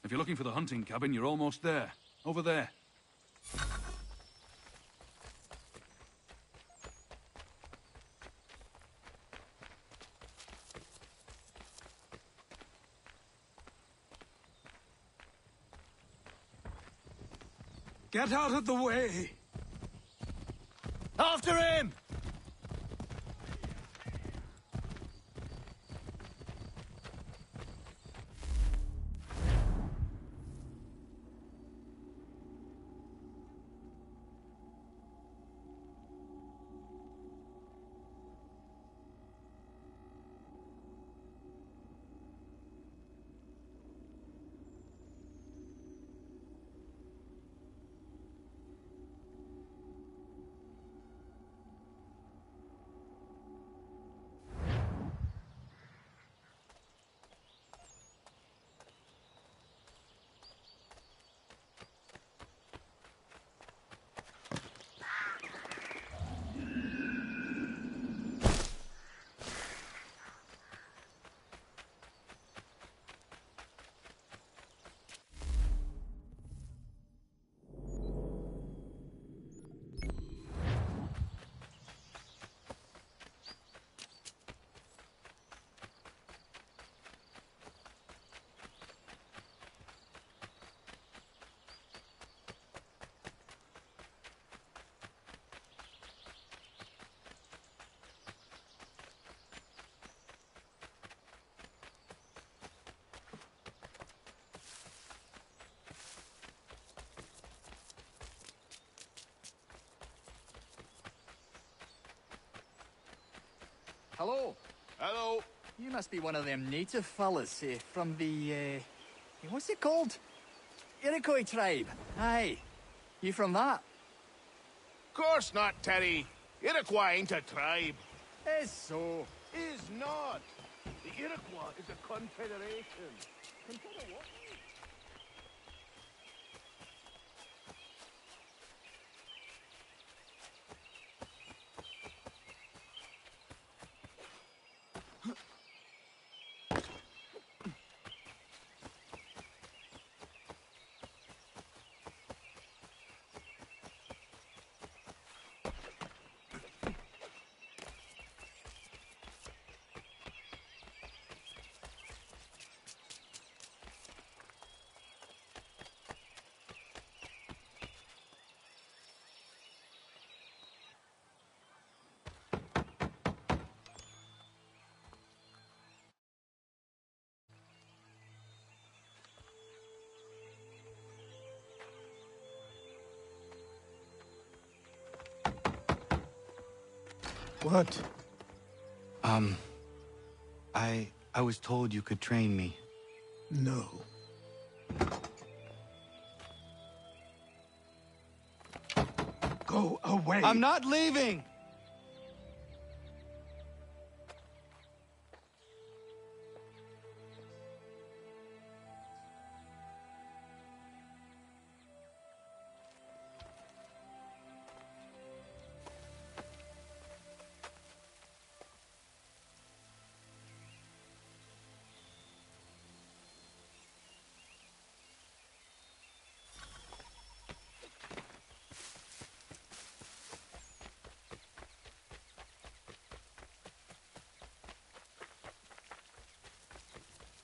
If you're looking for the hunting cabin, you're almost there. Over there. Get out of the way! After him! Hello. Hello. You must be one of them native fellas, from the, what's it called? Iroquois tribe. Aye. You from that? Course not, Terry. Iroquois ain't a tribe. Is so. Is not. The Iroquois is a confederation. Confederate what? What? I was told you could train me. No. Go away! I'm not leaving!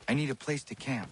I need a place to camp.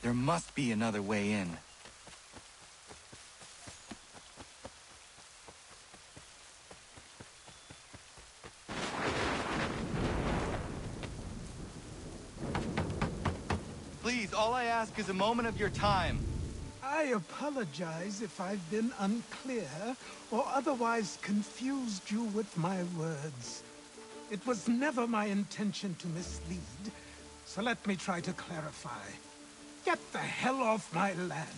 There must be another way in. Please, all I ask is a moment of your time. I apologize if I've been unclear or otherwise confused you with my words. It was never my intention to mislead, so let me try to clarify. Get the hell off my land.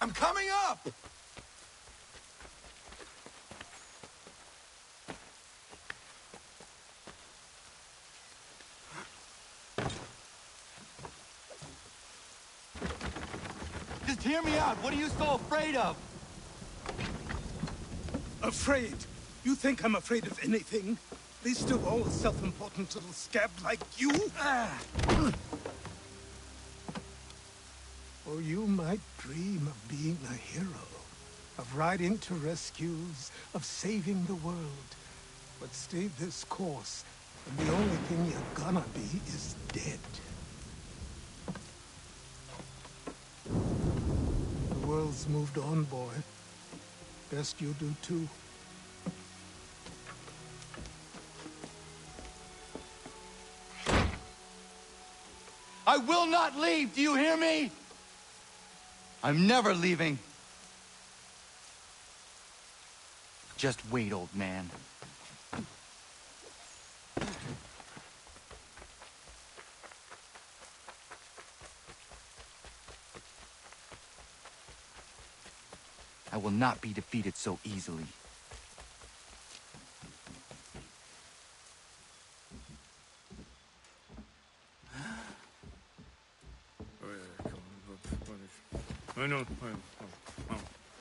I'm coming up! Just hear me out. What are you so afraid of? Afraid? You think I'm afraid of anything? Least of all a self-important little scab like you? Or you might dream of being a hero, of riding to rescues, of saving the world. But stay this course, and the only thing you're gonna be is dead. The world's moved on, boy. Best you do too. I will not leave, do you hear me? I'm never leaving. Just wait, old man. I will not be defeated so easily.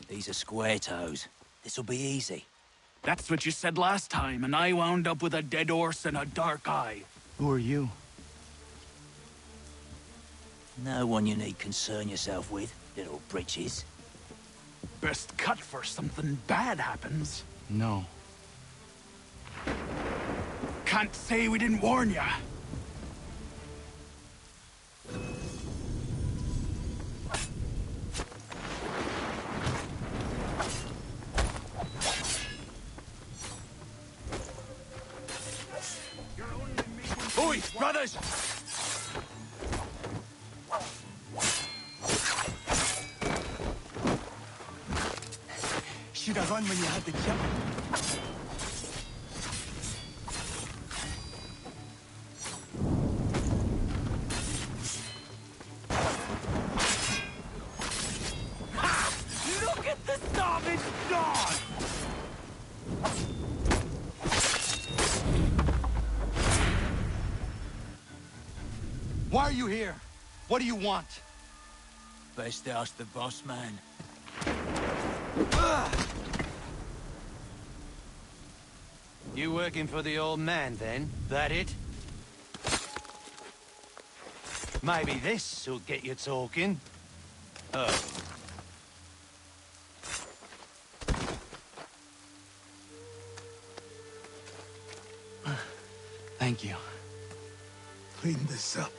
These are square toes. This'll be easy. That's what you said last time, and I wound up with a dead horse and a dark eye. Who are you? No one you need concern yourself with, little britches. Best cut for something bad happens. No. Can't say we didn't warn ya. Oi, brothers! Should have run when you had the jump. Look at the savage dog! Why are you here? What do you want? Best ask the boss man. You working for the old man, then? That it? Maybe this'll get you talking. Oh. Thank you. Clean this up.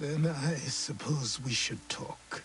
Then I suppose we should talk.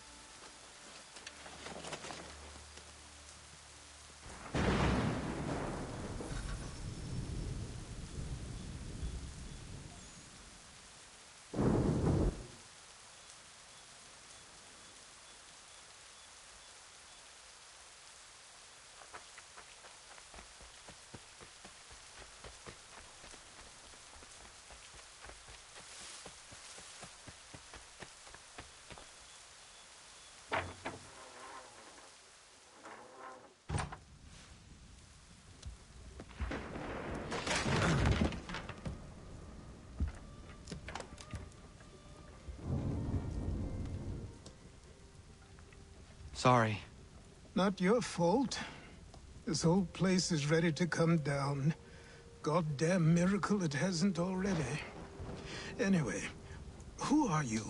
Sorry. Not your fault. This whole place is ready to come down. Goddamn miracle it hasn't already. Anyway, who are you?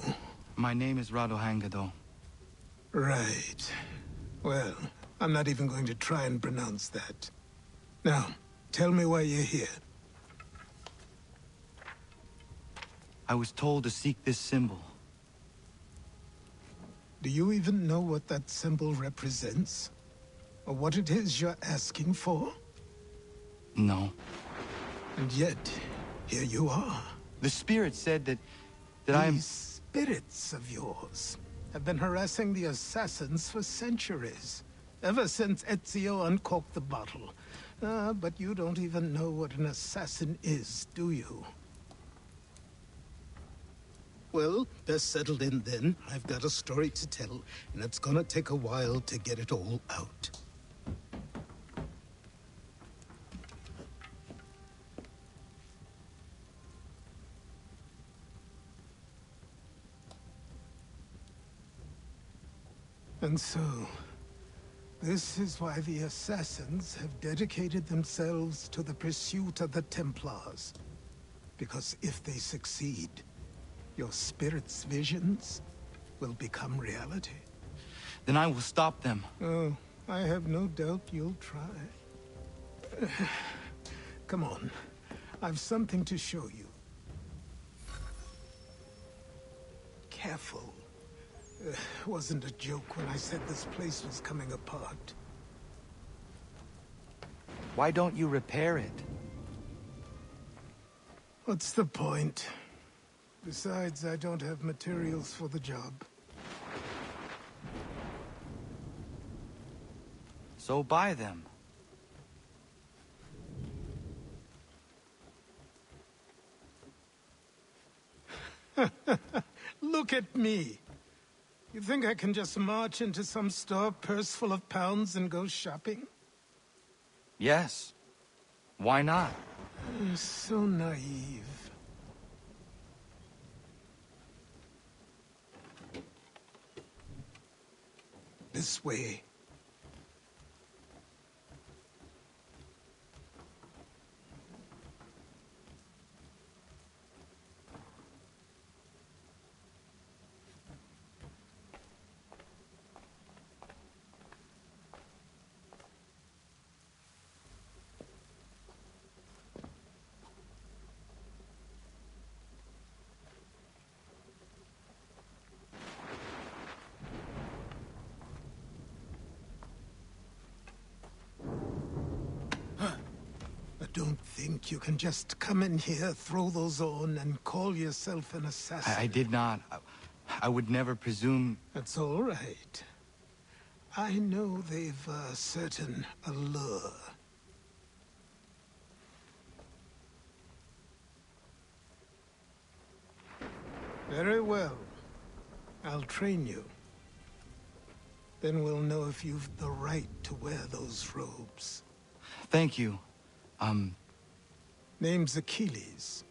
My name is Radohangado. Right. Well, I'm not even going to try and pronounce that. Now, tell me why you're here. I was told to seek this symbol. Do you even know what that symbol represents? Or what it is you're asking for? No. And yet, here you are. The spirit said that I'm... These spirits of yours have been harassing the assassins for centuries. Ever since Ezio uncorked the bottle. But you don't even know what an assassin is, do you? Well, they're settled in then. I've got a story to tell, and it's gonna take a while to get it all out. And so, this is why the Assassins have dedicated themselves to the pursuit of the Templars. Because if they succeed, your spirit's visions will become reality. Then I will stop them. Oh, I have no doubt you'll try. Come on, I've something to show you. Careful. Wasn't a joke when I said this place was coming apart. Why don't you repair it? What's the point? Besides, I don't have materials for the job. So buy them. Look at me. You think I can just march into some store, purse full of pounds, and go shopping? Yes. Why not? You're so naive. This way. Don't think you can just come in here, throw those on, and call yourself an assassin. I did not. I would never presume... That's all right. I know they've a certain allure. Very well. I'll train you. Then we'll know if you've the right to wear those robes. Thank you. Name's Achilles.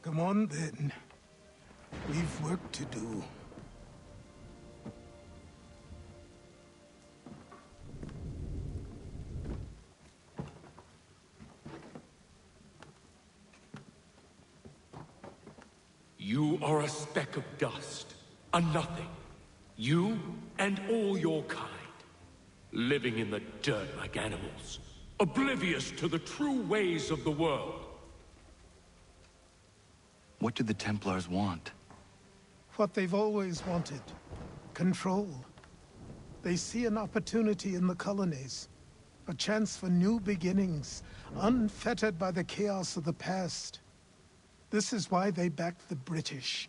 Come on, then. We've work to do. You are a speck of dust, a nothing. You and all your kind. Living in the dirt like animals. Oblivious to the true ways of the world. What do the Templars want? What they've always wanted. Control. They see an opportunity in the colonies. A chance for new beginnings, unfettered by the chaos of the past. This is why they backed the British.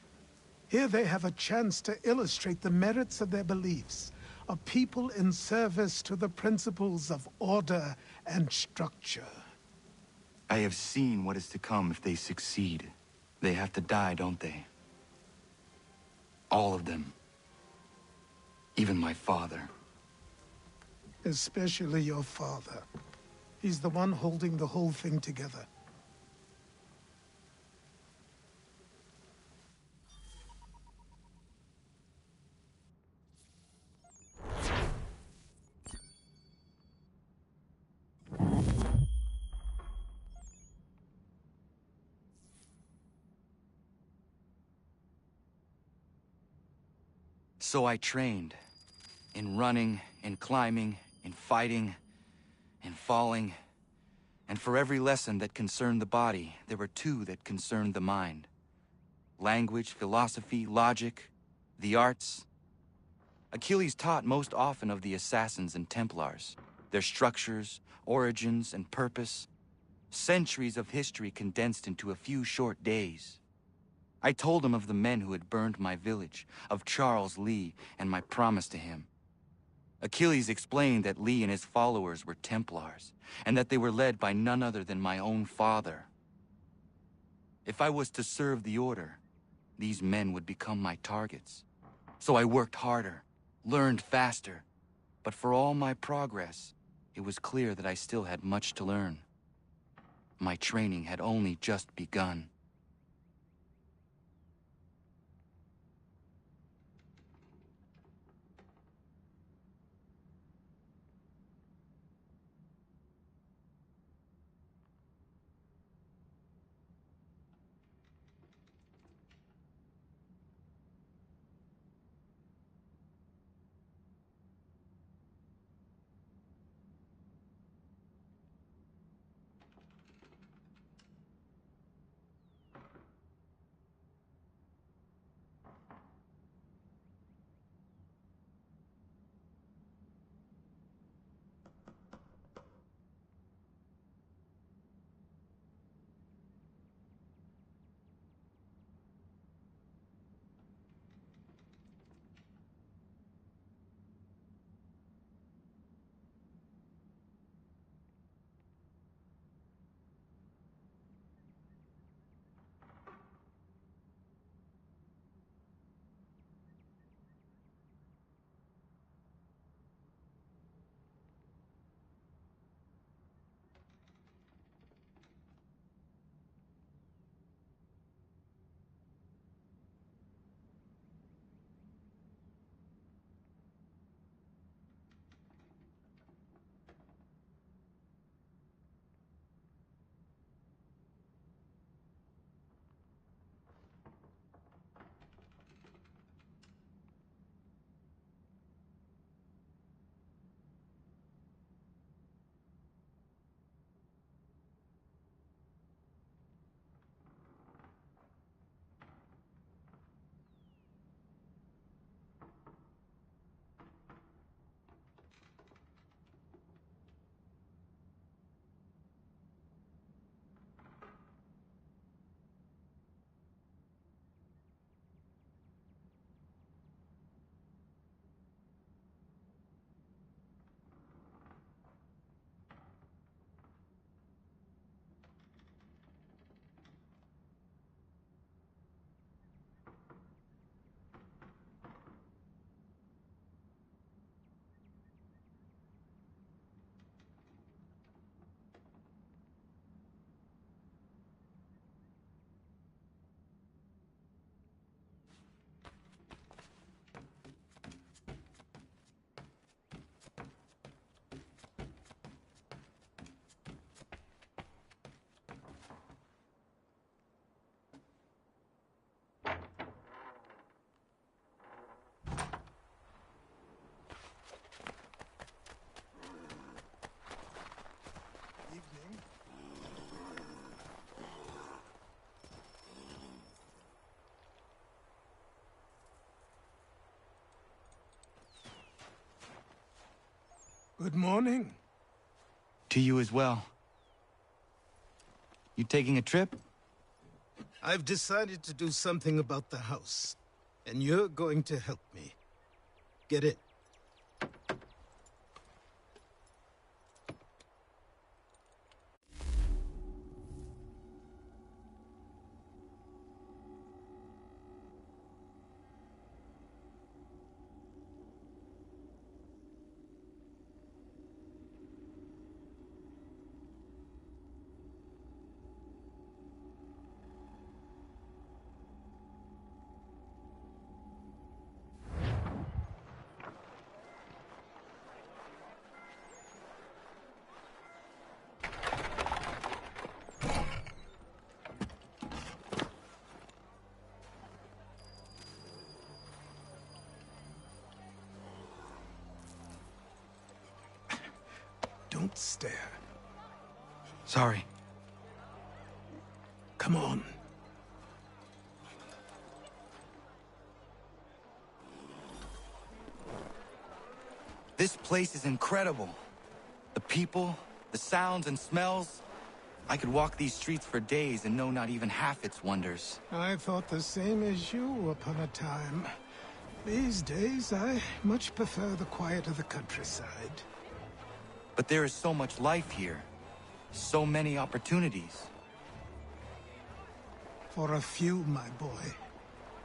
Here they have a chance to illustrate the merits of their beliefs. A people in service to the principles of order and structure. I have seen what is to come if they succeed. They have to die, don't they? All of them. Even my father. Especially your father. He's the one holding the whole thing together. So I trained. In running, in climbing, in fighting, in falling. And for every lesson that concerned the body, there were two that concerned the mind. Language, philosophy, logic, the arts. Achilles taught most often of the Assassins and Templars, their structures, origins, and purpose. Centuries of history condensed into a few short days. I told him of the men who had burned my village, of Charles Lee, and my promise to him. Achilles explained that Lee and his followers were Templars, and that they were led by none other than my own father. If I was to serve the Order, these men would become my targets. So I worked harder, learned faster, but for all my progress, it was clear that I still had much to learn. My training had only just begun. Good morning. To you as well. You taking a trip? I've decided to do something about the house, and you're going to help me. Get it? stare. Sorry. Come on. This place is incredible. The people, the sounds and smells. I could walk these streets for days and know not even half its wonders. I thought the same as you upon a time. These days, I much prefer the quiet of the countryside. But there is so much life here. So many opportunities. For a few, my boy.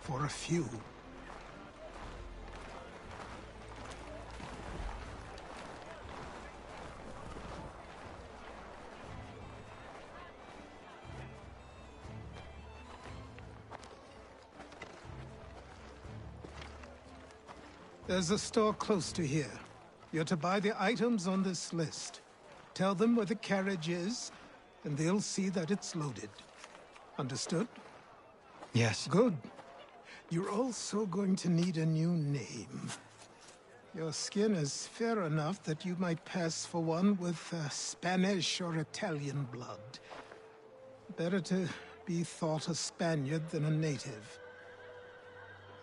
For a few. There's a store close to here. You're to buy the items on this list. Tell them where the carriage is, and they'll see that it's loaded. Understood? Yes. Good. You're also going to need a new name. Your skin is fair enough that you might pass for one with Spanish or Italian blood. Better to be thought a Spaniard than a native.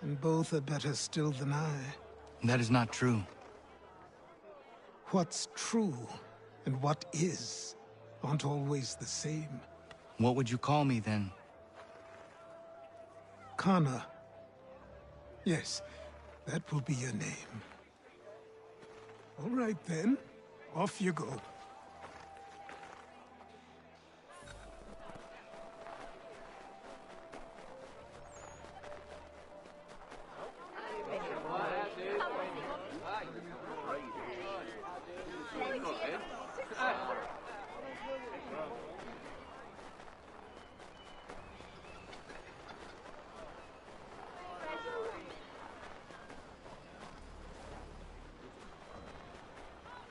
And both are better still than I. That is not true. What's true and what is aren't always the same. What would you call me then? Connor. Yes, that will be your name. All right then, off you go.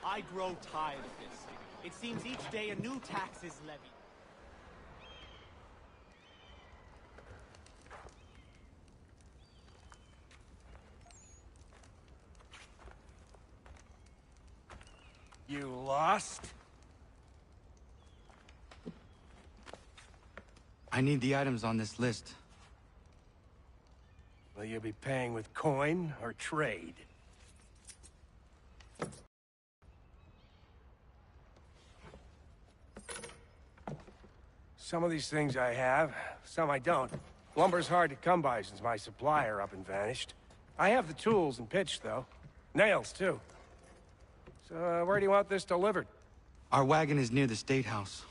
I grow tired of this. It seems each day a new tax is levied. You lost? I need the items on this list. Will you be paying with coin or trade? Some of these things I have, some I don't. Lumber's hard to come by since my supplier up and vanished. I have the tools and pitch, though. Nails, too. So, where do you want this delivered? Our wagon is near the State House.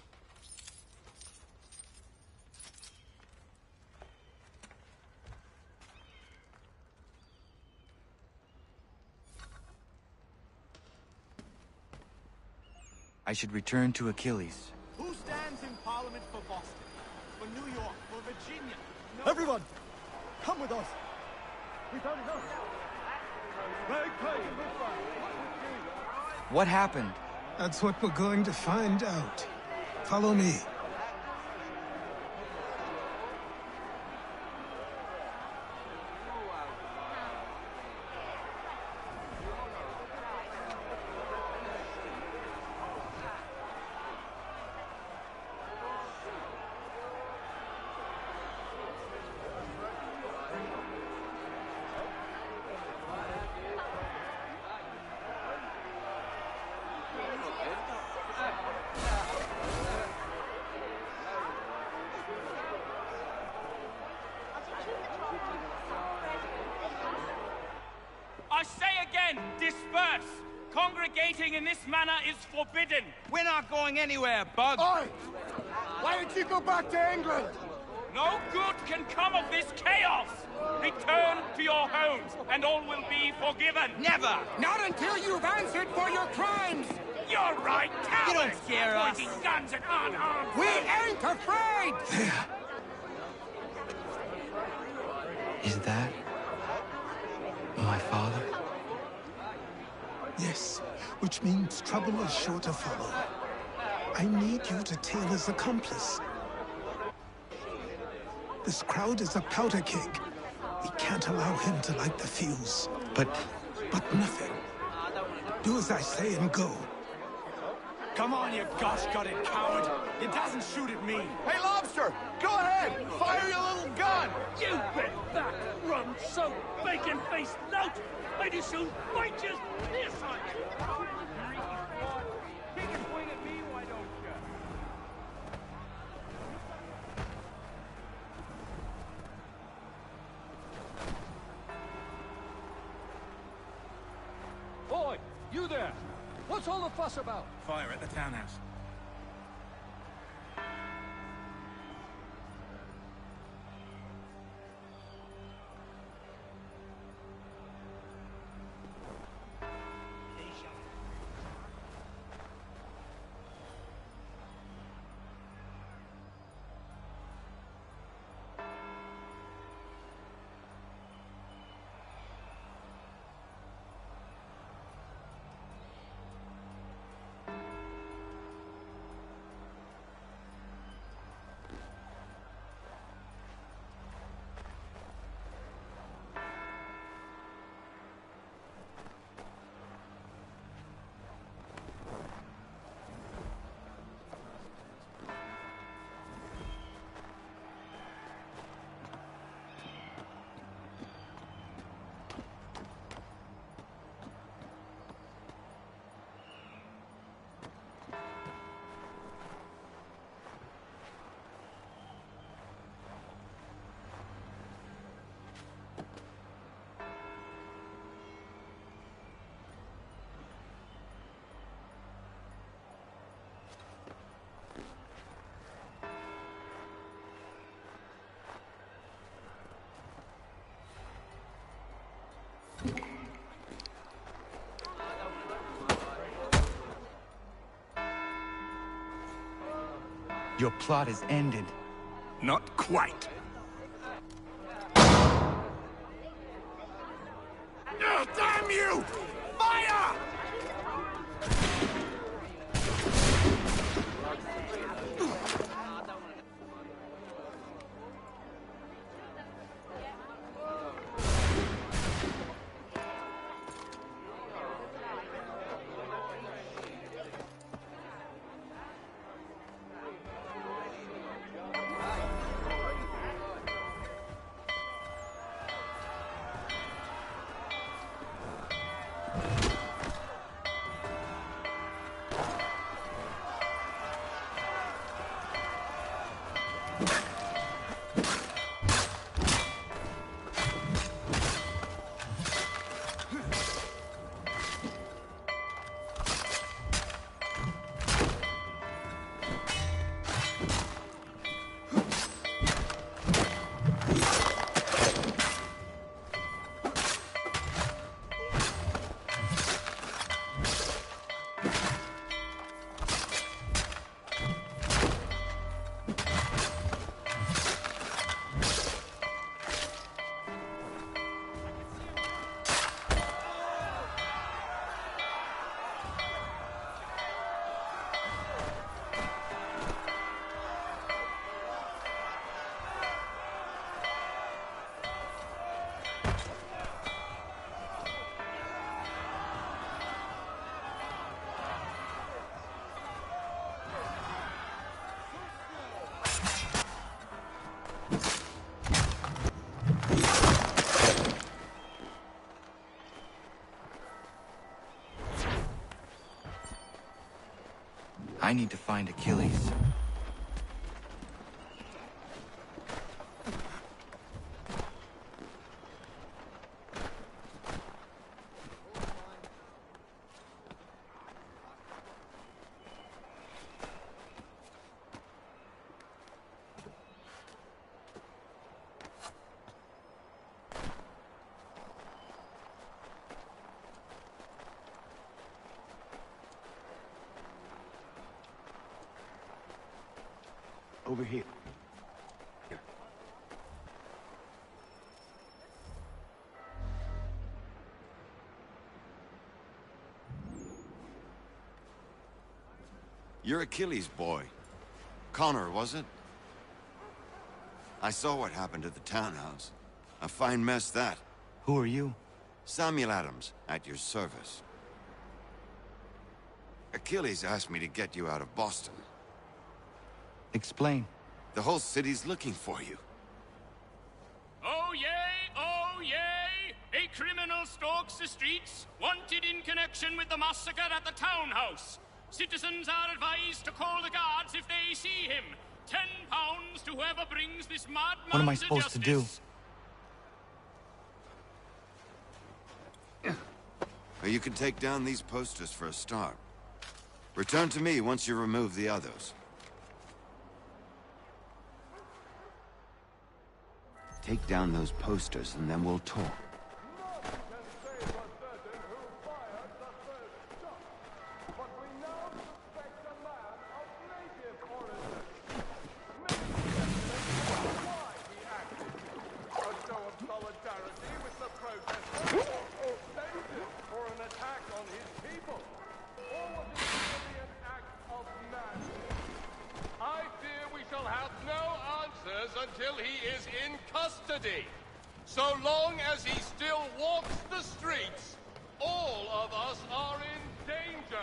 I should return to Achilles. Who stands in Parliament for Boston? For New York? For Virginia? No. Everyone! Come with us! We've had enough! What happened? That's what we're going to find out. Follow me. I say again, disperse! Congregating in this manner is forbidden! We're not going anywhere, Bug! Oi! Why did you go back to England? No good can come of this chaos! Return to your homes, and all will be forgiven! Never! Not until you've answered for your crimes! You're right, cowards! You don't scare us. Pointing guns at unarmed! We ain't afraid! There. Is that my father? Yes, which means trouble is sure to follow. I need you to tail his accomplice. This crowd is a powder keg. We can't allow him to light the fuse. But But nothing. Do as I say and go. Come on, you gosh-gutted coward! It doesn't shoot at me! Hey, Lobster! Go ahead! Fire your little gun! You bet that rum so bacon-faced lout! I'd as soon bite you this on you! Take a swing at me, why don't you? Boy, you there! What's all the fuss about? Fire at the townhouse. Your plot is ended. Not quite. Oh, damn you! Fire! I need to find Achilles. Over here. You're Achilles' boy. Connor, was it? I saw what happened at the townhouse. A fine mess, that. Who are you? Samuel Adams, at your service. Achilles asked me to get you out of Boston. Explain. The whole city's looking for you. Oh yay, oh yay! A criminal stalks the streets, wanted in connection with the massacre at the townhouse. Citizens are advised to call the guards if they see him. £10 to whoever brings this madman What am I supposed to do? Well, you can take down these posters for a start. Return to me once you remove the others. Take down those posters and then we'll talk. Until he is in custody. So long as he still walks the streets, all of us are in danger.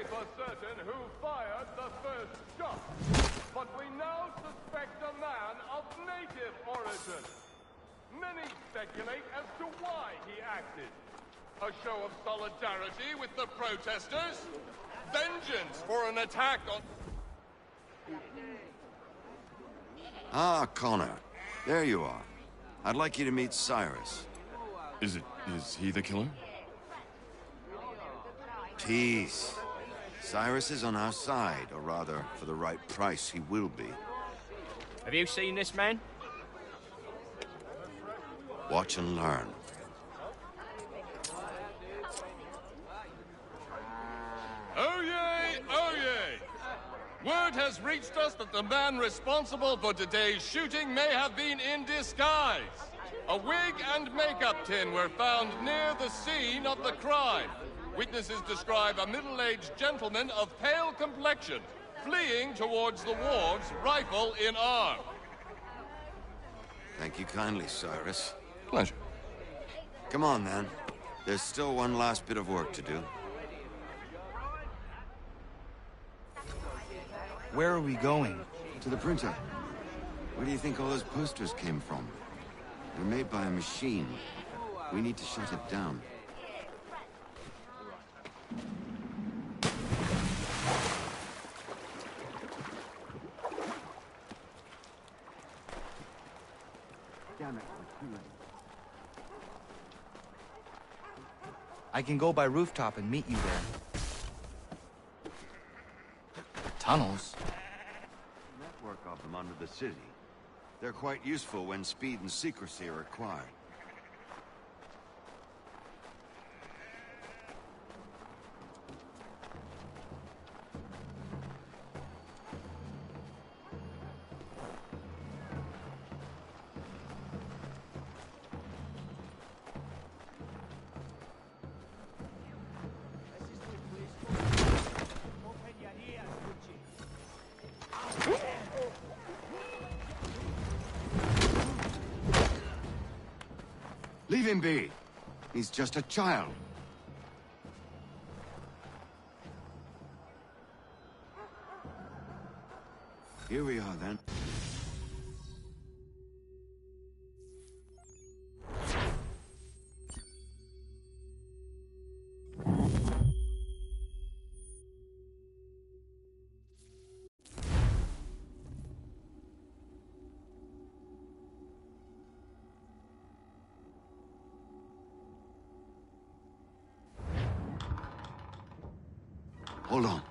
For certain who fired the first shot, but we now suspect a man of native origin. Many speculate as to why he acted. A show of solidarity with the protesters? Vengeance for an attack on... Ah, Connor. There you are. I'd like you to meet Cyrus. Is he the killer? Peace. Cyrus is on our side, or rather, for the right price, he will be. Have you seen this man? Watch and learn. Oh yay, oh yay! Word has reached us that the man responsible for today's shooting may have been in disguise. A wig and makeup tin were found near the scene of the crime. Witnesses describe a middle-aged gentleman of pale complexion fleeing towards the wharves, rifle in arm. Thank you kindly, Cyrus. Pleasure. Come on, then. There's still one last bit of work to do. Where are we going? To the printer. Where do you think all those posters came from? They're made by a machine. We need to shut it down. Damn it, we're too late. I can go by rooftop and meet you there. Tunnels? Network of them under the city. They're quite useful when speed and secrecy are required. Leave him be. He's just a child. Here we are, then. Hold on.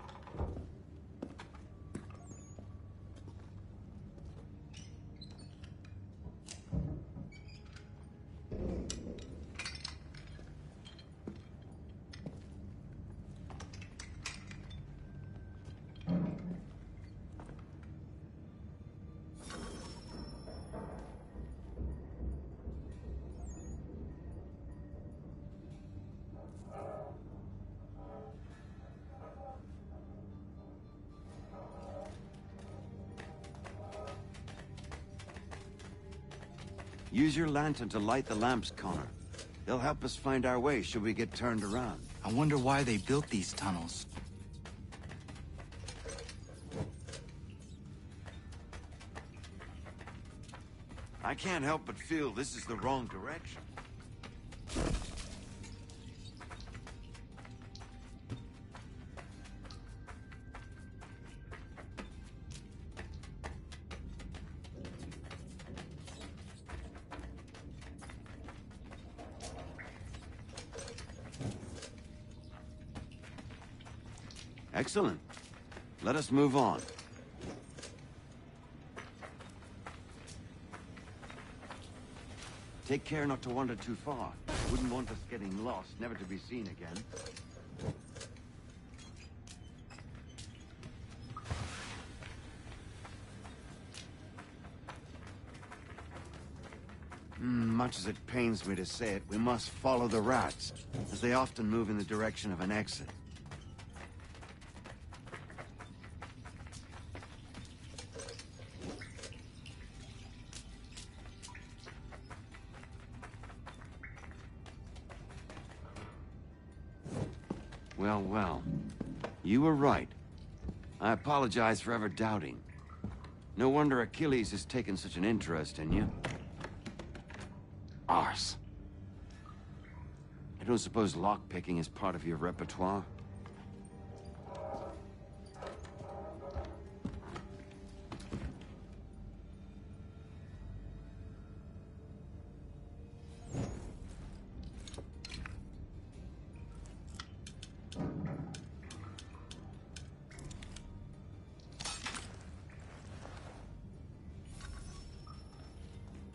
Use your lantern to light the lamps, Connor. They'll help us find our way should we get turned around. I wonder why they built these tunnels. I can't help but feel this is the wrong direction. Excellent. Let us move on. Take care not to wander too far. Wouldn't want us getting lost, never to be seen again. Much as it pains me to say it, we must follow the rats, as they often move in the direction of an exit. Well, well. You were right. I apologize for ever doubting. No wonder Achilles has taken such an interest in you. Arse. I don't suppose lockpicking is part of your repertoire?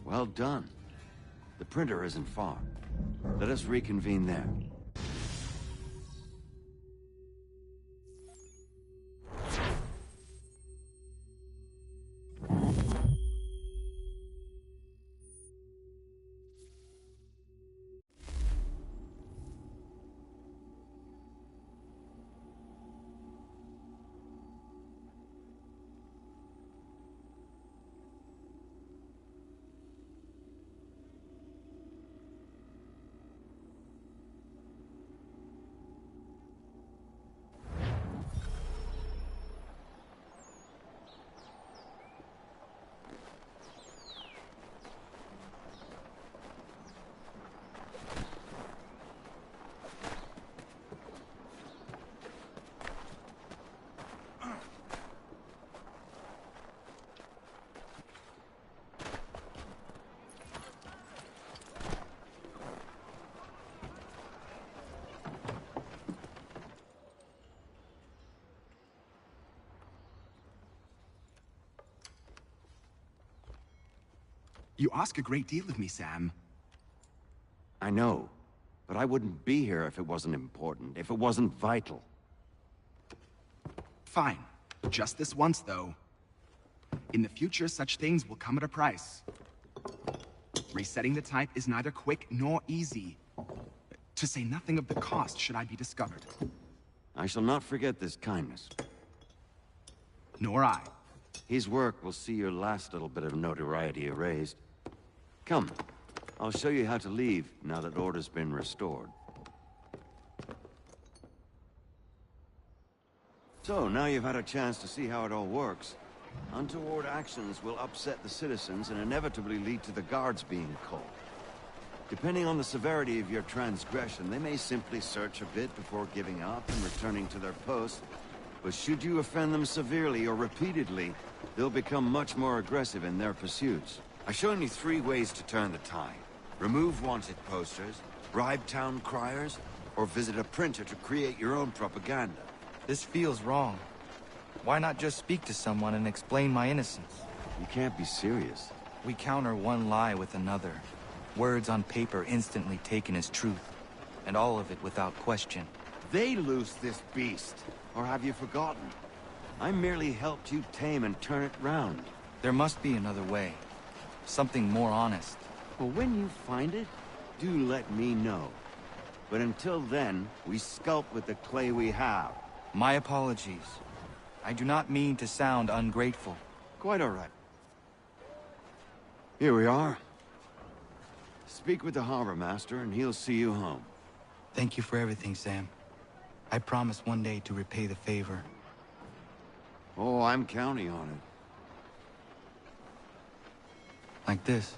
Well done. The printer isn't far. Let us reconvene there. You ask a great deal of me, Sam. I know, but I wouldn't be here if it wasn't important, if it wasn't vital. Fine. Just this once, though. In the future, such things will come at a price. Resetting the type is neither quick nor easy. To say nothing of the cost should I be discovered. I shall not forget this kindness. Nor I. His work will see your last little bit of notoriety erased. Come, I'll show you how to leave now that order's been restored. So, now you've had a chance to see how it all works. Untoward actions will upset the citizens and inevitably lead to the guards being called. Depending on the severity of your transgression, they may simply search a bit before giving up and returning to their post. But should you offend them severely or repeatedly, they'll become much more aggressive in their pursuits. I've shown you 3 ways to turn the tide. Remove wanted posters, bribe town criers, or visit a printer to create your own propaganda. This feels wrong. Why not just speak to someone and explain my innocence? You can't be serious. We counter one lie with another. Words on paper instantly taken as truth. And all of it without question. They loose this beast. Or have you forgotten? I merely helped you tame and turn it round. There must be another way. Something more honest. Well, when you find it, do let me know. But until then, we sculpt with the clay we have. My apologies. I do not mean to sound ungrateful. Quite all right. Here we are. Speak with the harbor master, and he'll see you home. Thank you for everything, Sam. I promise one day to repay the favor. Oh, I'm counting on it. Like this.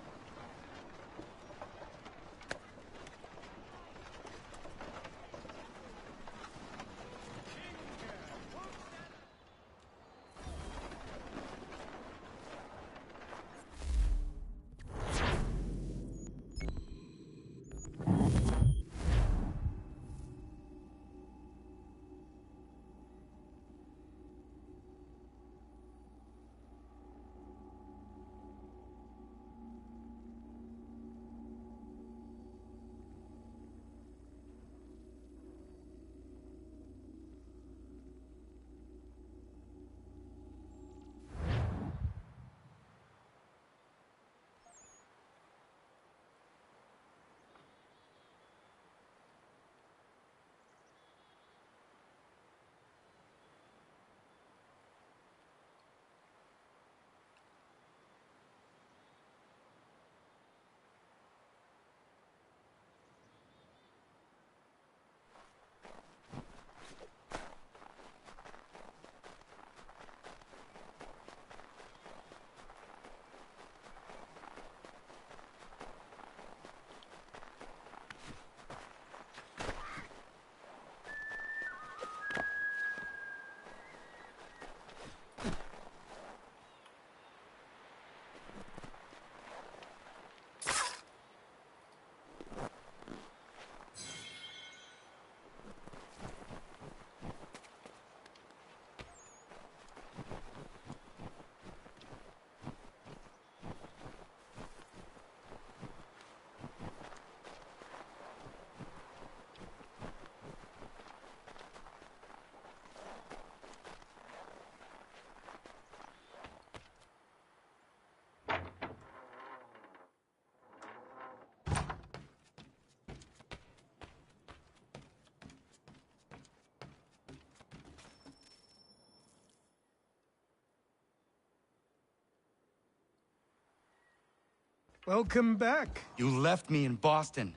Welcome back. You left me in Boston.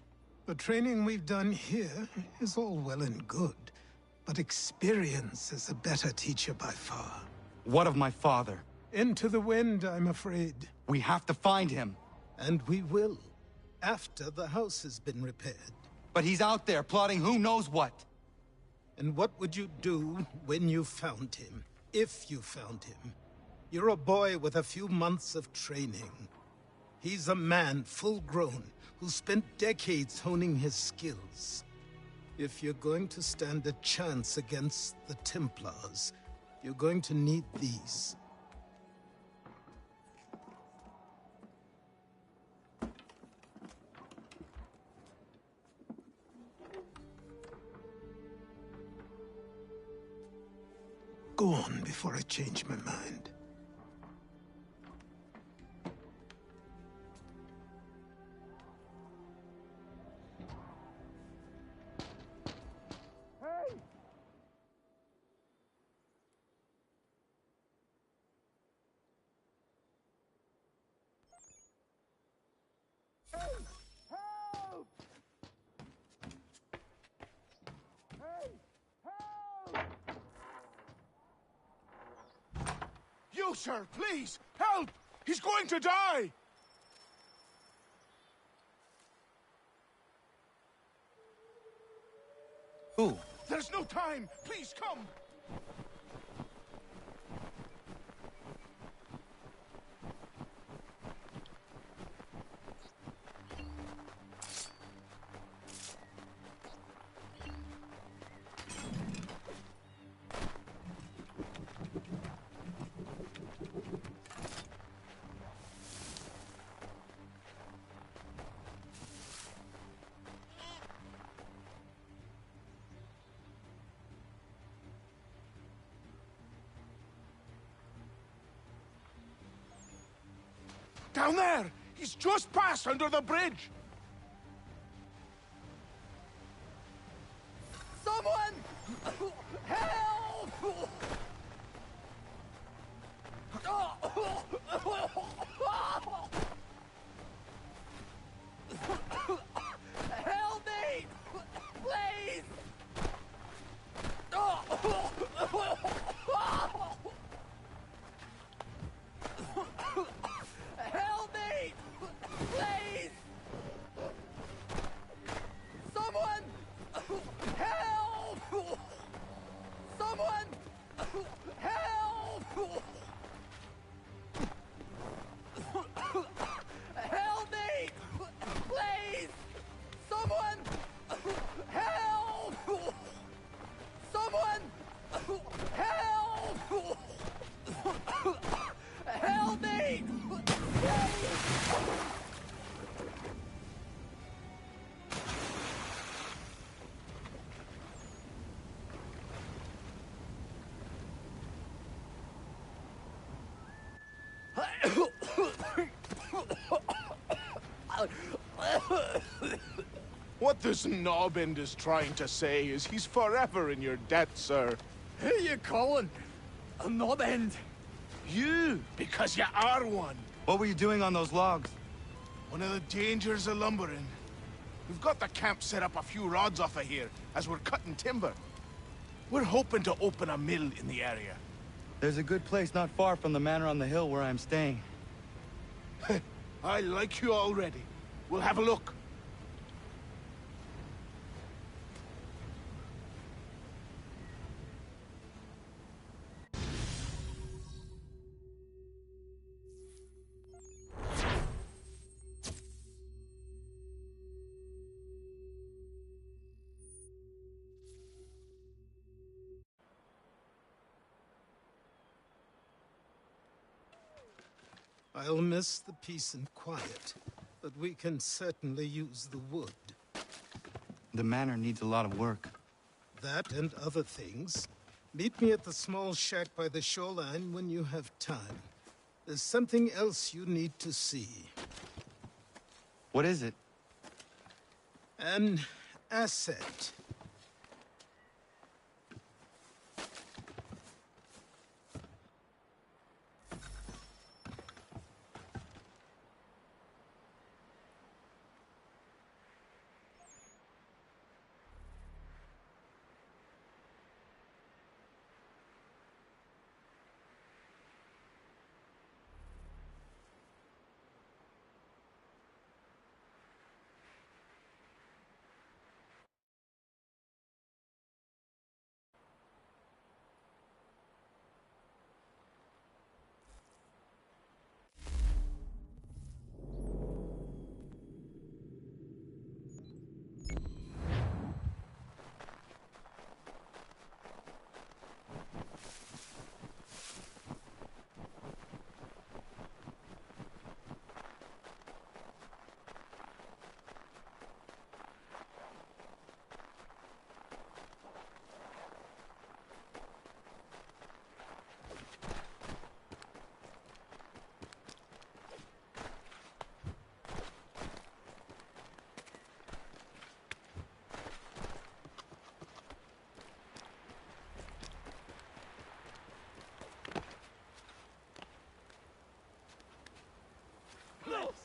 The training we've done here is all well and good, but experience is a better teacher by far. What of my father? Into the wind, I'm afraid. We have to find him. And we will, after the house has been repaired. But he's out there plotting who knows what. And what would you do when you found him? If you found him? You're a boy with a few months of training. He's a man, full grown, who spent decades honing his skills. If you're going to stand a chance against the Templars, you're going to need these. Go on before I change my mind. sir, please! Help! He's going to die! Who? There's no time! Please come! Down there! He's just passed under the bridge! Someone! Help! Help me! Please! Help me! Please! Someone! Help! Someone! Help! Help me! Please! Someone! Help! Someone! Help! Help me! What this knobend is trying to say is he's forever in your debt, sir. Who you calling a knobend? You, because you are one. What were you doing on those logs? One of the dangers of lumbering. We've got the camp set up a few rods off of here as we're cutting timber. We're hoping to open a mill in the area. There's a good place not far from the manor on the hill where I'm staying. I like you already. We'll have a look. I'll miss the peace and quiet, but we can certainly use the wood. The manor needs a lot of work. That and other things. Meet me at the small shack by the shoreline when you have time. There's something else you need to see. What is it? An asset.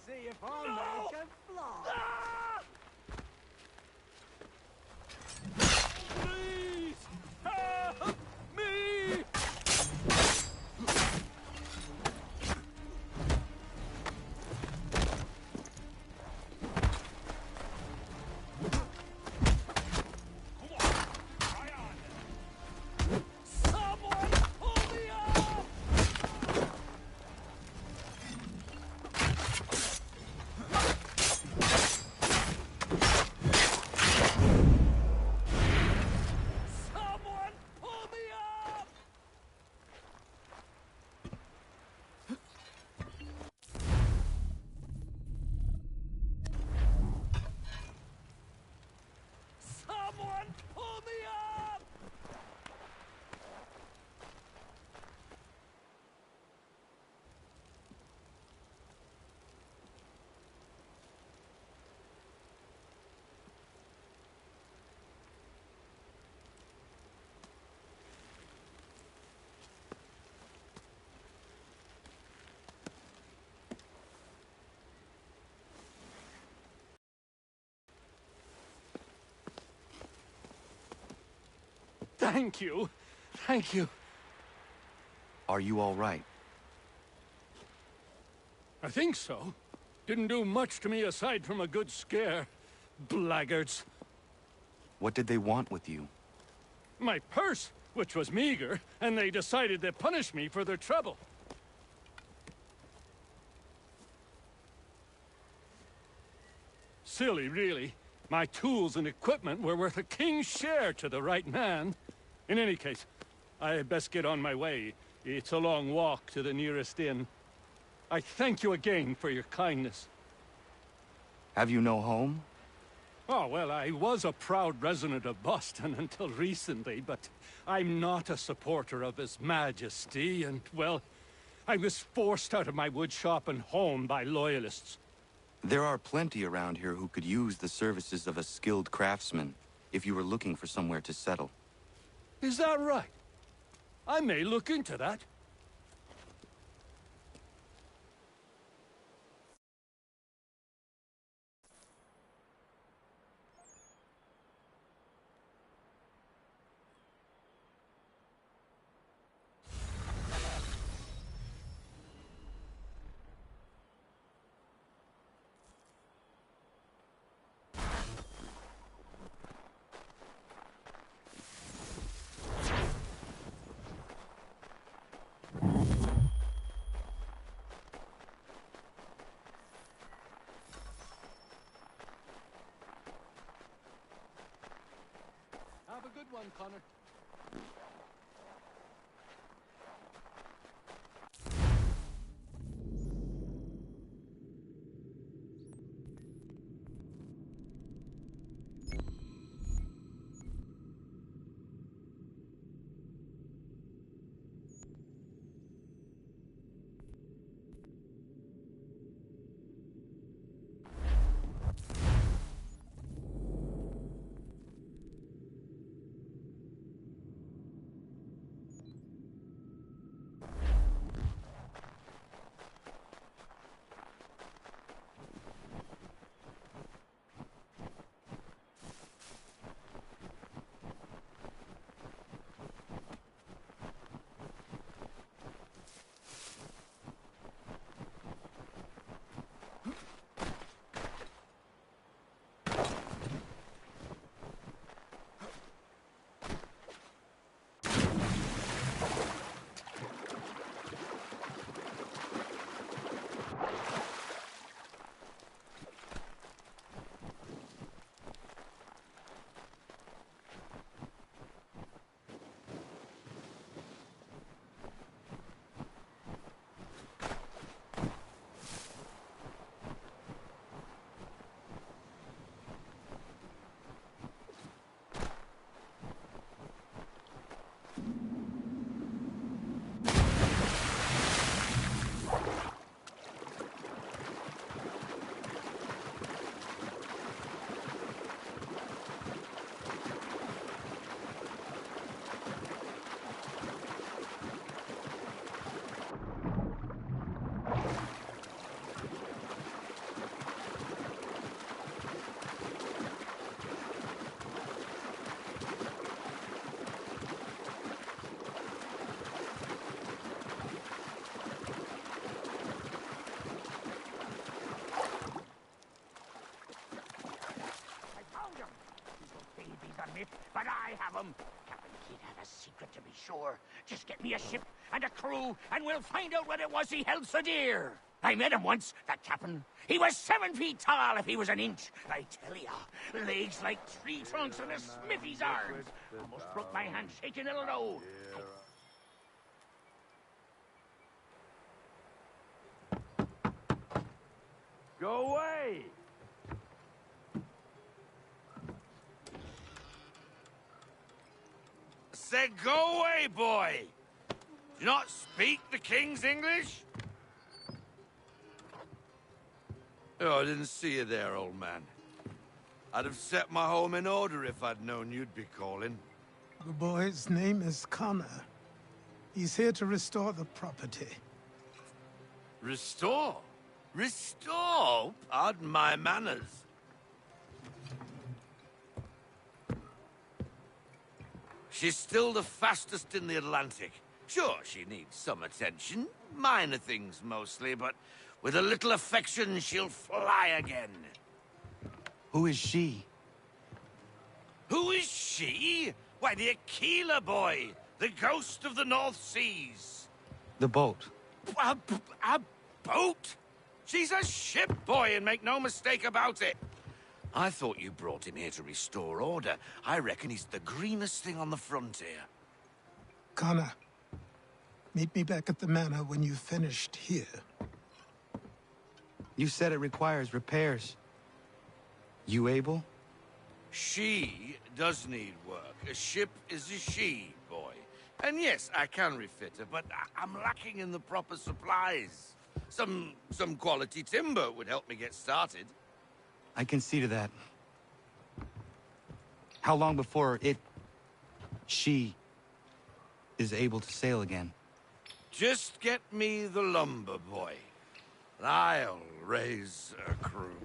See if our man can fly. Please! Help me! Thank you. Thank you. Are you all right? I think so. Didn't do much to me aside from a good scare. Blackguards. What did they want with you? My purse, which was meager, and they decided to punish me for their trouble. Silly, really. My tools and equipment were worth a king's share to the right man. In any case, I had best get on my way. It's a long walk to the nearest inn. I thank you again for your kindness. Have you no home? Oh, well, I was a proud resident of Boston until recently, but I'm not a supporter of His Majesty, and, well, I was forced out of my woodshop and home by loyalists. There are plenty around here who could use the services of a skilled craftsman, if you were looking for somewhere to settle. Is that right? I may look into that. Have a good one, Connor. But I have them. Captain Kidd had a secret, to be sure. Just get me a ship and a crew, and we'll find out what it was he held so dear. I met him once, that captain. He was 7 feet tall if he was an inch. I tell ya, legs like tree trunks and a smithy's arms. Almost broke my hand shaking it'll know. Go away! Said go away, boy! Do you not speak the King's English? Oh, I didn't see you there, old man. I'd have set my home in order if I'd known you'd be calling. The boy's name is Connor. He's here to restore the property. Restore? Restore? Pardon my manners. She's still the fastest in the Atlantic. Sure, she needs some attention. Minor things mostly, but with a little affection, she'll fly again. Who is she? Who is she? Why, the Aquila boy, the ghost of the North Seas. The boat. A boat? She's a ship, boy, and make no mistake about it. I thought you brought him here to restore order. I reckon he's the greenest thing on the frontier. Connor, meet me back at the manor when you've finished here. You said it requires repairs. You able? She does need work. A ship is a she, boy. And yes, I can refit her, but I'm lacking in the proper supplies. Some quality timber would help me get started. I can see to that. How long before she is able to sail again? Just get me the lumber, boy. I'll raise a crew.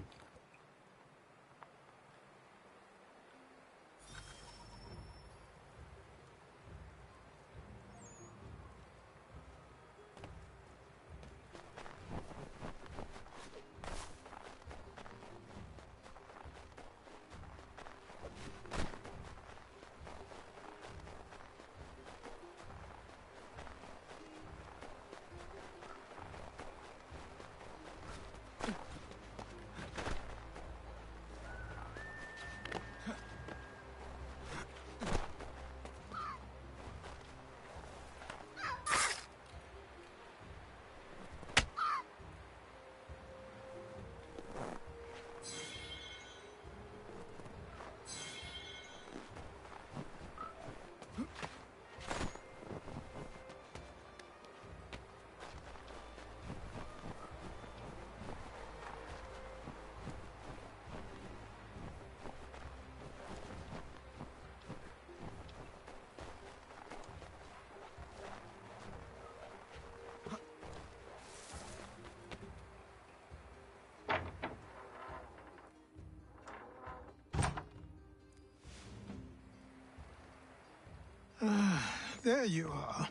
There you are.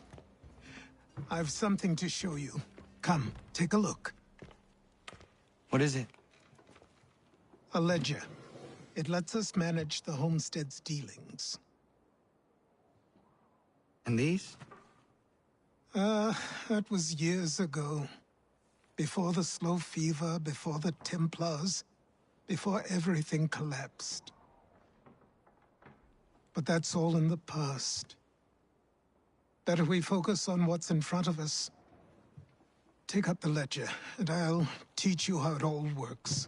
I've something to show you. Come, take a look. What is it? A ledger. It lets us manage the homestead's dealings. And these? That was years ago. Before the Slow Fever, before the Templars, before everything collapsed. But that's all in the past. Better we focus on what's in front of us. Take up the ledger, and I'll teach you how it all works.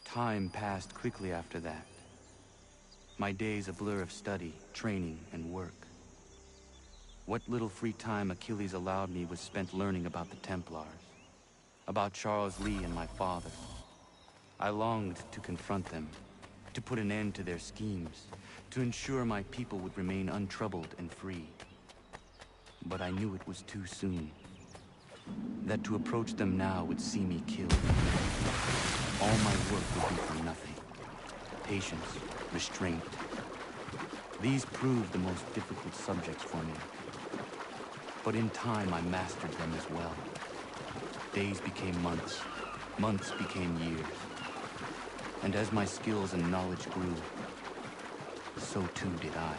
Time passed quickly after that. My days a blur of study, training, and work. What little free time Achilles allowed me was spent learning about the Templars, about Charles Lee and my father. I longed to confront them, to put an end to their schemes, to ensure my people would remain untroubled and free. But I knew it was too soon. That to approach them now would see me killed. All my work would be for nothing. Patience, restraint. These proved the most difficult subjects for me. But in time, I mastered them as well. Days became months. Months became years. And as my skills and knowledge grew, so too did I.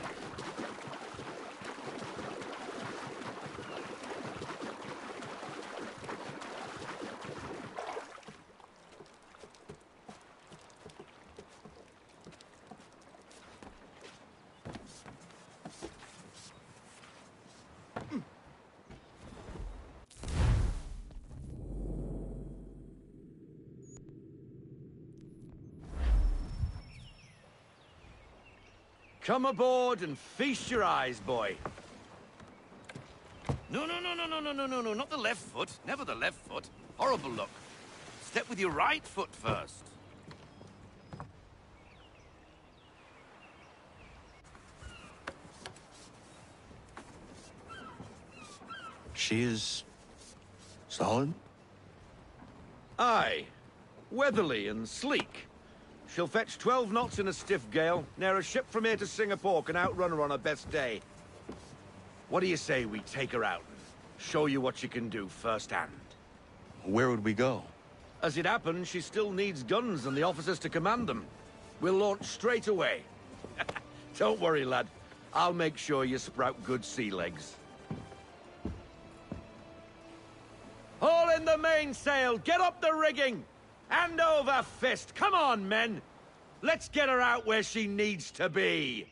Come aboard and feast your eyes, boy. No, not the left foot. Never the left foot. Horrible look. Step with your right foot first. She is... solid? Aye. Weatherly and sleek. She'll fetch 12 knots in a stiff gale, ne'er a ship from here to Singapore can outrun her on her best day. What do you say we take her out and show you what she can do firsthand? Where would we go? As it happens, she still needs guns and the officers to command them. We'll launch straight away. Don't worry, lad. I'll make sure you sprout good sea legs. Haul in the mainsail! Get up the rigging! Hand over fist! Come on, men! Let's get her out where she needs to be!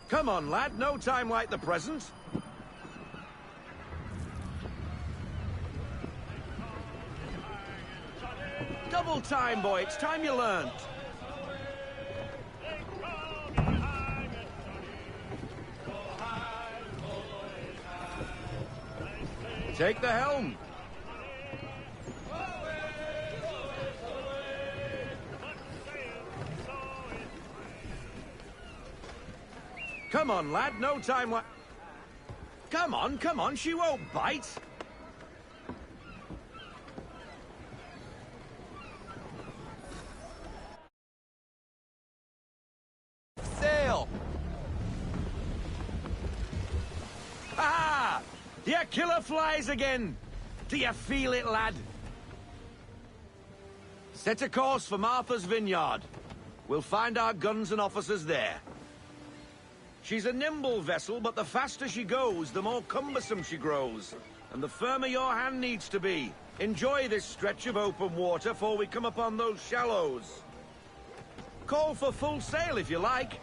Come on, lad. No time like the present. Double time, boy. It's time you learned. Take the helm. Come on, lad, no time wa- Come on, she won't bite. Sail! Ha! Your killer flies again! Do you feel it, lad? Set a course for Martha's Vineyard. We'll find our guns and officers there. She's a nimble vessel, but the faster she goes, the more cumbersome she grows. And the firmer your hand needs to be. Enjoy this stretch of open water before we come upon those shallows. Call for full sail if you like.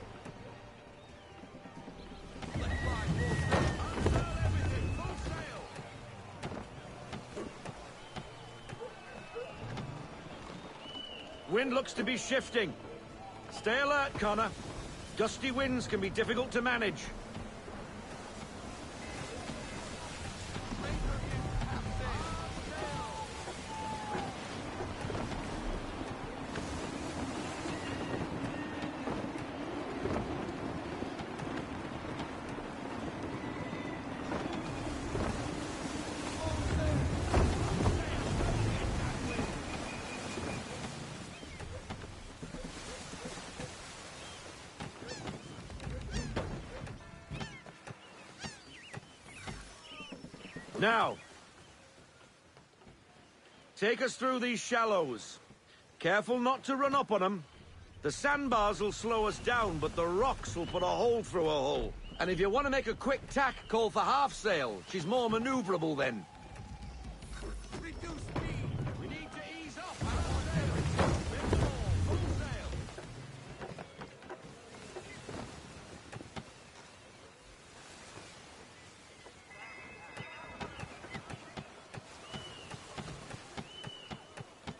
Wind looks to be shifting. Stay alert, Connor. Gusty winds can be difficult to manage. Now, take us through these shallows. Careful not to run up on them. The sandbars will slow us down, but the rocks will put a hole through a hull. And if you want to make a quick tack, call for half sail. She's more maneuverable then. Reduce speed. We need to ease off. Full sail.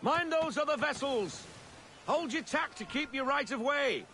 Mind those other vessels! Hold your tack to keep your right of way!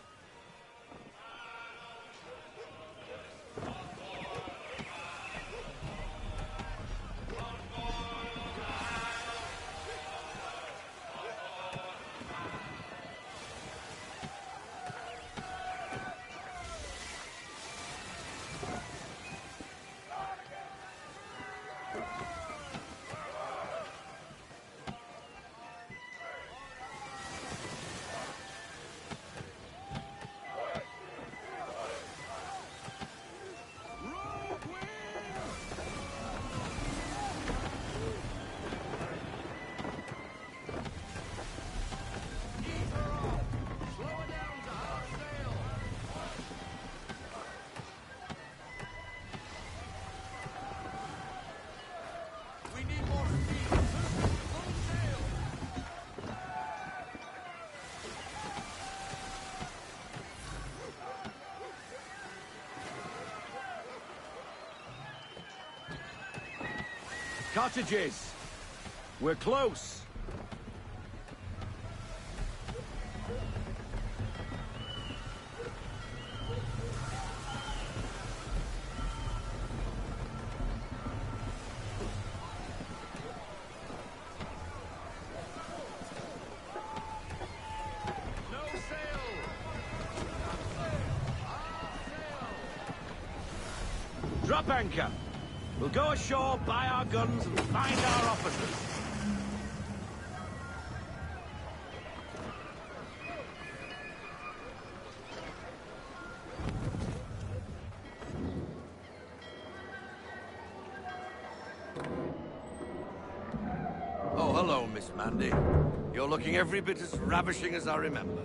Cottages! We're close! Drop anchor. We'll go ashore, buy our guns, and find our officers. Oh, hello, Miss Mandy. You're looking every bit as ravishing as I remember.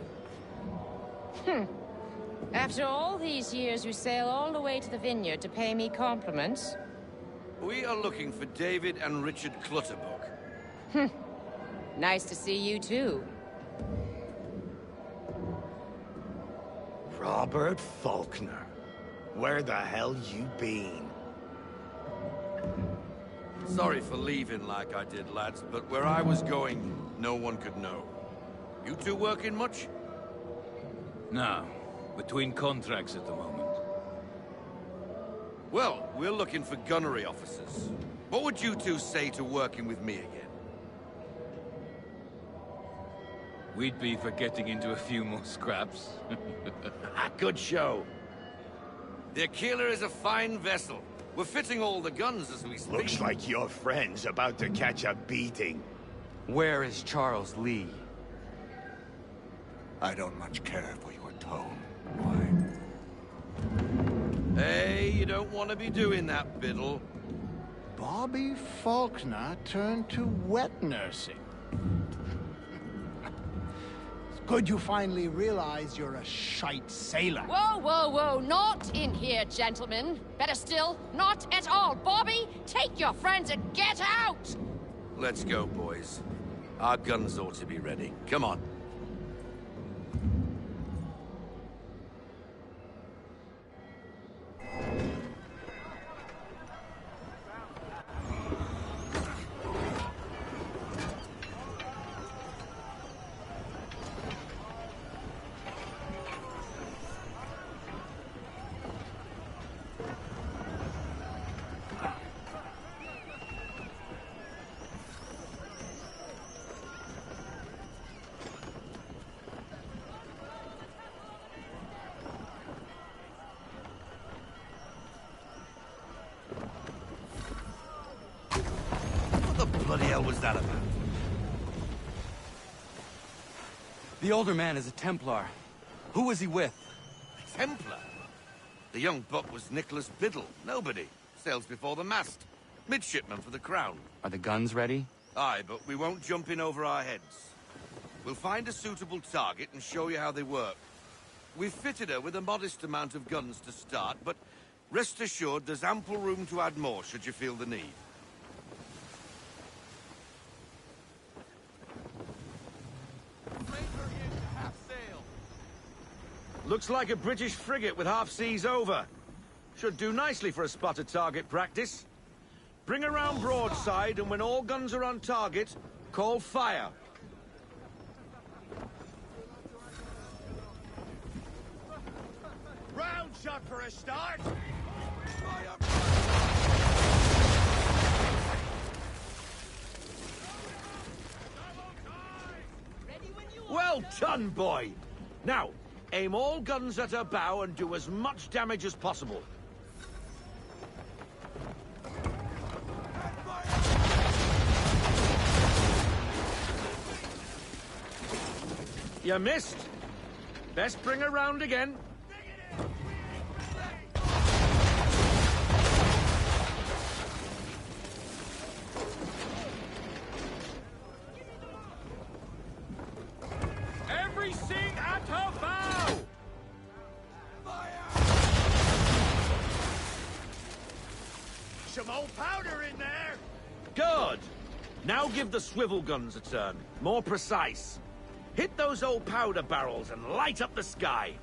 After all these years, you sail all the way to the vineyard to pay me compliments? We are looking for David and Richard Clutterbuck. Nice to see you, too. Robert Faulkner. Where the hell you been? Sorry for leaving like I did, lads, but where I was going, no one could know. You two working much? No. Between contracts at the moment. Well, we're looking for gunnery officers. What would you two say to working with me again? We'd be for getting into a few more scraps. Good show. The Aquila is a fine vessel. We're fitting all the guns as we speak. Looks like your friend's about to catch a beating. Where is Charles Lee? I don't much care for your tone. Hey, you don't want to be doing that, Biddle. Bobby Faulkner turned to wet nursing. It's good you finally realize you're a shite sailor. Whoa, whoa, whoa, not in here, gentlemen. Better still, not at all. Bobby, take your friends and get out! Let's go, boys. Our guns ought to be ready. Come on. What the bloody hell was that about? The older man is a Templar. Who was he with? A Templar? The young buck was Nicholas Biddle. Nobody. Sails before the mast. Midshipman for the Crown. Are the guns ready? Aye, but we won't jump in over our heads. We'll find a suitable target and show you how they work. We've fitted her with a modest amount of guns to start, but rest assured there's ample room to add more should you feel the need. Looks like a British frigate with half seas over. Should do nicely for a spotted target practice. Bring around broadside, and when all guns are on target, call fire. Round shot for a start. Well done, boy. Now, aim all guns at her bow and do as much damage as possible. You missed. Best bring her round again. Everything at her bow! Some old powder in there. Good. Now give the swivel guns a turn. More precise. Hit those old powder barrels and light up the sky.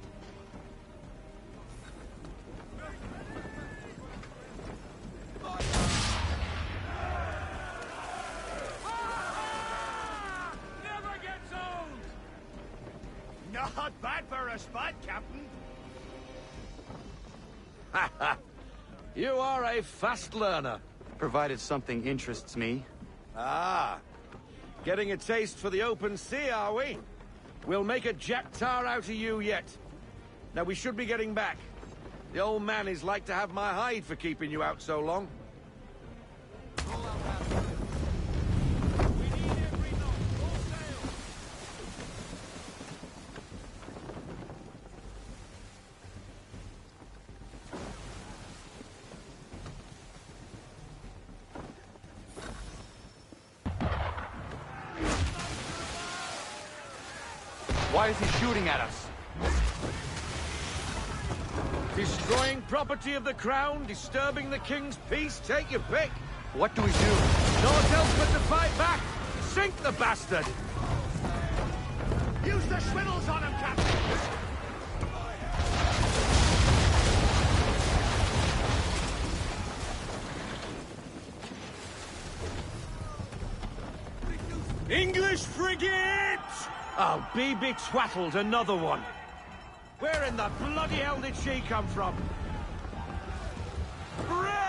Not bad for a spot, Captain. You are a fast learner. Provided something interests me. Ah. Getting a taste for the open sea, are we? We'll make a jack tar out of you yet. Now we should be getting back. The old man is like to have my hide for keeping you out so long. Why is he shooting at us? Destroying property of the crown, disturbing the king's peace, take your pick. What do we do? Naught else but to fight back. Sink the bastard. Use the swivels on him, Captain. English frigate! Oh, be twaddled, another one. Where in the bloody hell did she come from? Brace!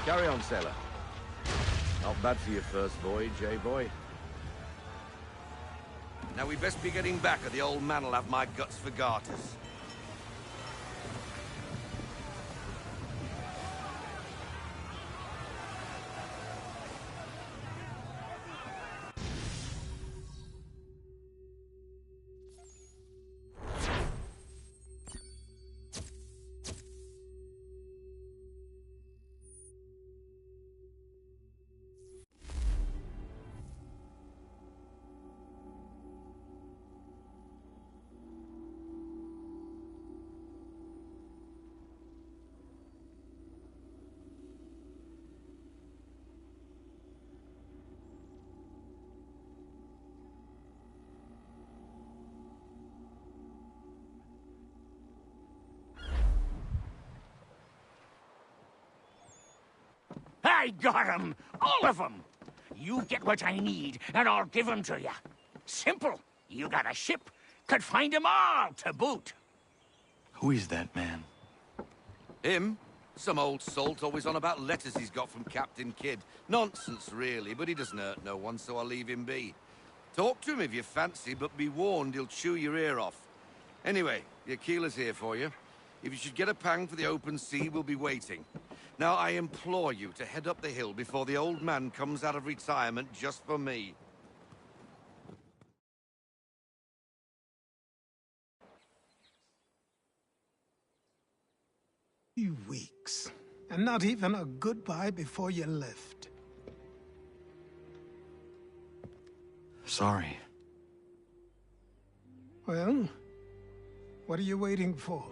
Carry on, sailor. Not bad for your first voyage, eh, boy? Now we best be getting back, or the old man'll have my guts for garters. I got 'em! All of 'em! You get what I need, and I'll give 'em to you. Simple. You got a ship, could find 'em all to boot. Who is that man? Him? Some old salt always on about letters he's got from Captain Kidd. Nonsense, really, but he doesn't hurt no one, so I'll leave him be. Talk to him if you fancy, but be warned he'll chew your ear off. Anyway, your keeler's here for you. If you should get a pang for the open sea, we'll be waiting. Now, I implore you to head up the hill before the old man comes out of retirement just for me. Few weeks, and not even a goodbye before you left. Sorry. Well, what are you waiting for?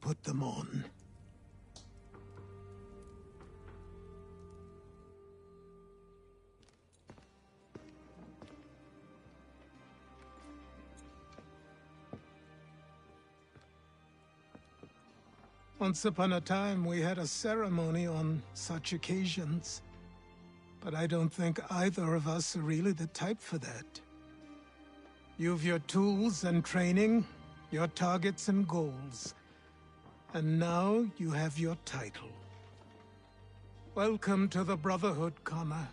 Put them on. Once upon a time, we had a ceremony on such occasions. But I don't think either of us are really the type for that. You've your tools and training, your targets and goals. And now you have your title. Welcome to the Brotherhood, Connor.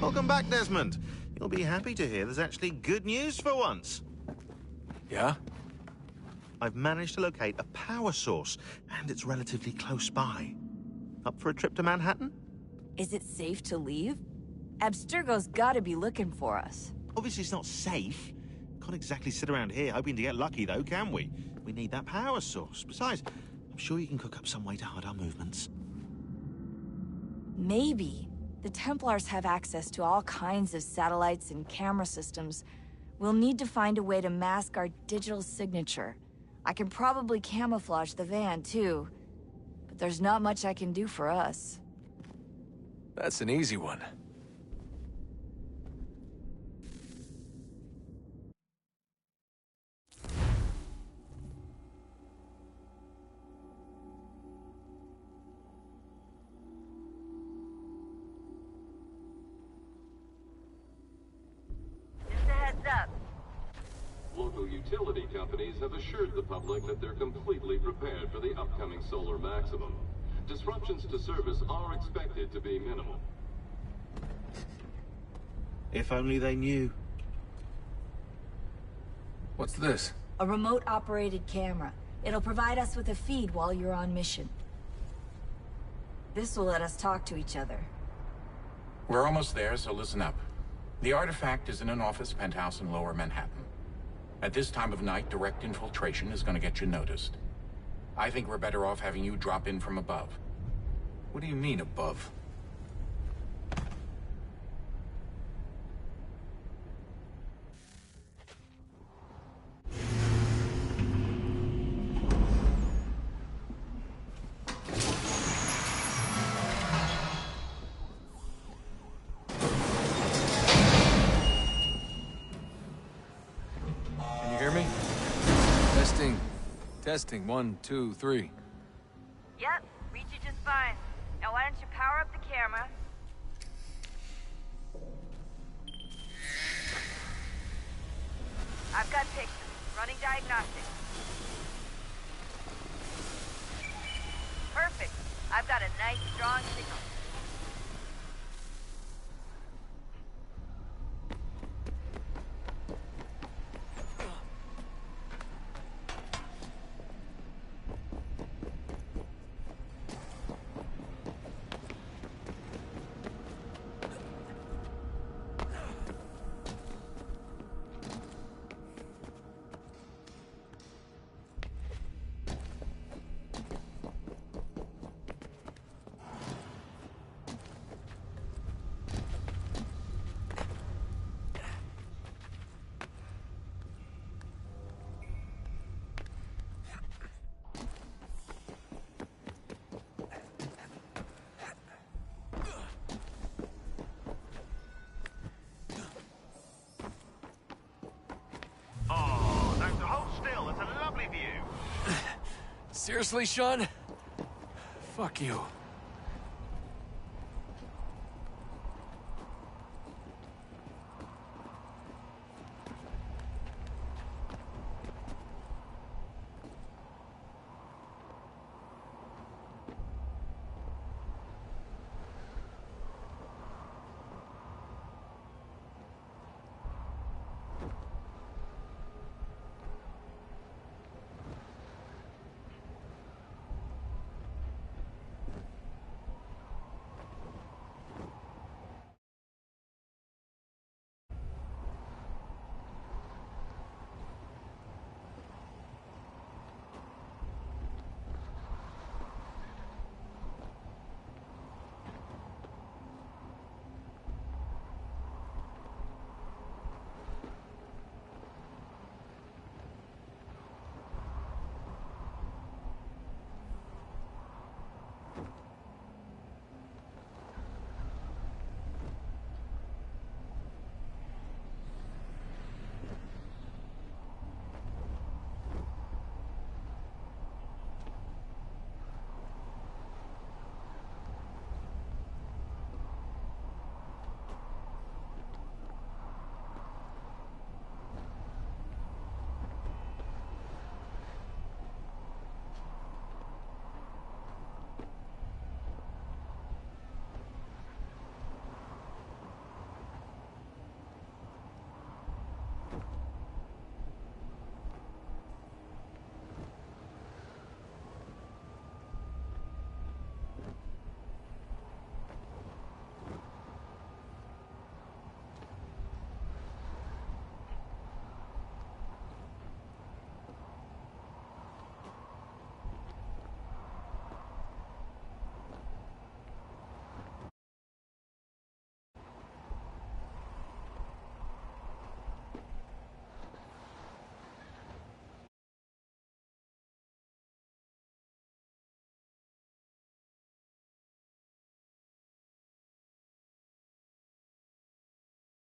Welcome back, Desmond. You'll be happy to hear there's actually good news for once. Yeah? I've managed to locate a power source, and it's relatively close by. Up for a trip to Manhattan? Is it safe to leave? Abstergo's gotta be looking for us. Obviously it's not safe. Can't exactly sit around here hoping to get lucky, though, can we? We need that power source. Besides, I'm sure you can cook up some way to hide our movements. Maybe. The Templars have access to all kinds of satellites and camera systems. We'll need to find a way to mask our digital signature. I can probably camouflage the van, too. But there's not much I can do for us. That's an easy one. Local utility companies have assured the public that they're completely prepared for the upcoming solar maximum. Disruptions to service are expected to be minimal. If only they knew. What's this? A remote-operated camera. It'll provide us with a feed while you're on mission. This will let us talk to each other. We're almost there, so listen up. The artifact is in an office penthouse in Lower Manhattan. At this time of night, direct infiltration is going to get you noticed. I think we're better off having you drop in from above. What do you mean, above? Testing, 1, 2, 3. Yep, reach you just fine. Now why don't you power up the camera? I've got pictures. Running diagnostics. Perfect. I've got a nice, strong signal. Seriously, Sean? Fuck you.